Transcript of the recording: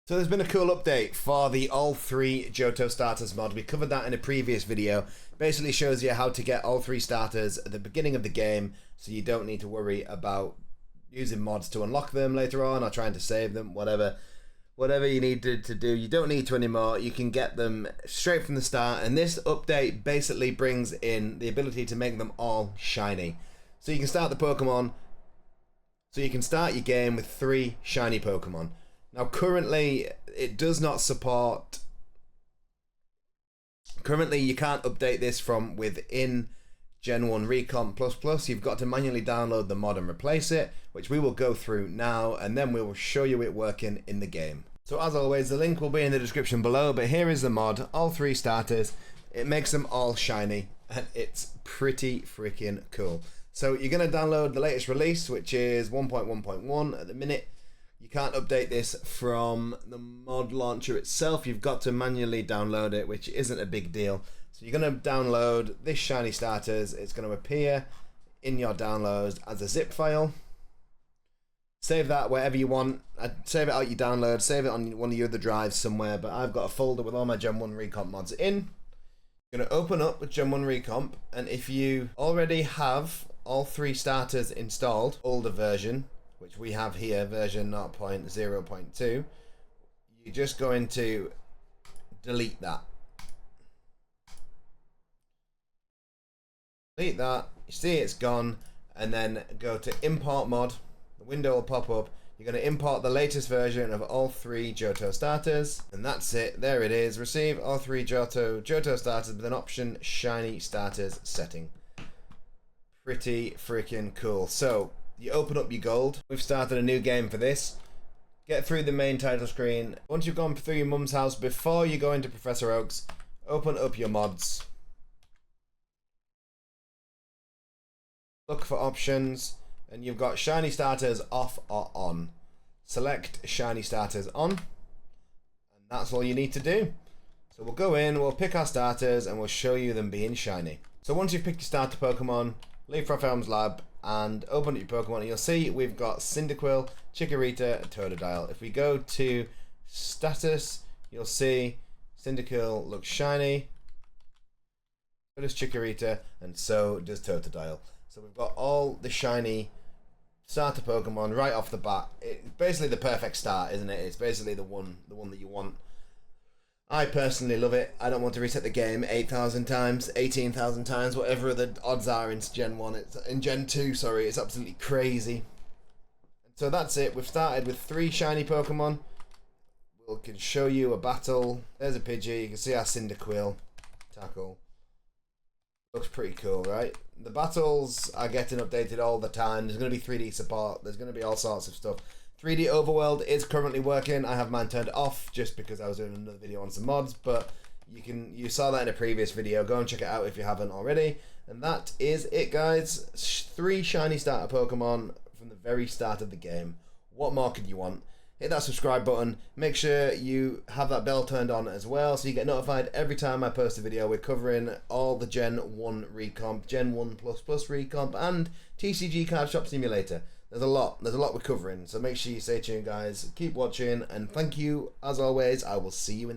So there's been a cool update for the all three Johto starters mod. We covered that in a previous video. Basically shows you how to get all three starters at the beginning of the game, so you don't need to worry about using mods to unlock them later on or trying to save them, whatever you need to do. You don't need to anymore. You can get them straight from the start, and this update basically brings in the ability to make them all shiny. So you can start the Pokemon, so you can start your game with 3 shiny Pokemon. Now currently it does not support, currently you can't update this from within Gen 1 Recomp++. You've got to manually download the mod and replace it, which we will go through now, and then we will show you it working in the game. So as always, the link will be in the description below, but here is the mod, all 3 starters. It makes them all shiny, and it's pretty freaking cool. So you're going to download the latest release, which is 1.1.1 at the minute. You can't update this from the mod launcher itself. You've got to manually download it, which isn't a big deal. So you're going to download this shiny starters. It's going to appear in your downloads as a zip file. Save that wherever you want. Save it out your download. Save it on one of your other drives somewhere. But I've got a folder with all my Gen 1 Recomp mods in. You're going to open up with Gen 1 Recomp. And if you already have all 3 starters installed, older version, which we have here, version 0.0.2, you're just going to delete that. Delete that, you see it's gone, and then go to import mod. The window will pop up. You're going to import the latest version of all 3 Johto starters, and that's it. There it is. Receive all 3 Johto starters with an option shiny starters setting. Pretty freaking cool. So you open up your gold. We've started a new game for this. Get through the main title screen. Once you've gone through your mum's house, before you go into Professor Oak's, open up your mods. Look for options, and you've got shiny starters off or on. Select shiny starters on, and that's all you need to do. So we'll go in, we'll pick our starters, and we'll show you them being shiny. So once you've picked your starter Pokemon, leave Prof. Elm's lab and open up your Pokemon, and you'll see we've got Cyndaquil, Chikorita, and Totodile. If we go to status, you'll see Cyndaquil looks shiny, so does Chikorita, and so does Totodile. So we've got all the shiny starter Pokemon right off the bat. It's basically the perfect start, isn't it? It's basically the one that you want. I personally love it. I don't want to reset the game 8,000 times, 18,000 times, whatever the odds are in Gen 1. It's in Gen 2, sorry. It's absolutely crazy. So that's it. We've started with 3 shiny Pokemon. We can show you a battle. There's a Pidgey. You can see our Cyndaquil tackle. Looks pretty cool, right? The battles are getting updated all the time. There's going to be 3D support. There's going to be all sorts of stuff. 3D Overworld is currently working. I have mine turned off just because I was doing another video on some mods, but you saw that in a previous video. Go and check it out if you haven't already. And that is it, guys. 3 shiny starter Pokemon from the very start of the game. What more could you want? Hit that subscribe button. Make sure you have that bell turned on as well, so you get notified every time I post a video. We're covering all the Gen 1 Recomp, Gen 1++ Recomp, and TCG Card Shop Simulator. There's a lot we're covering, so make sure you stay tuned, guys. Keep watching, and thank you as always. I will see you in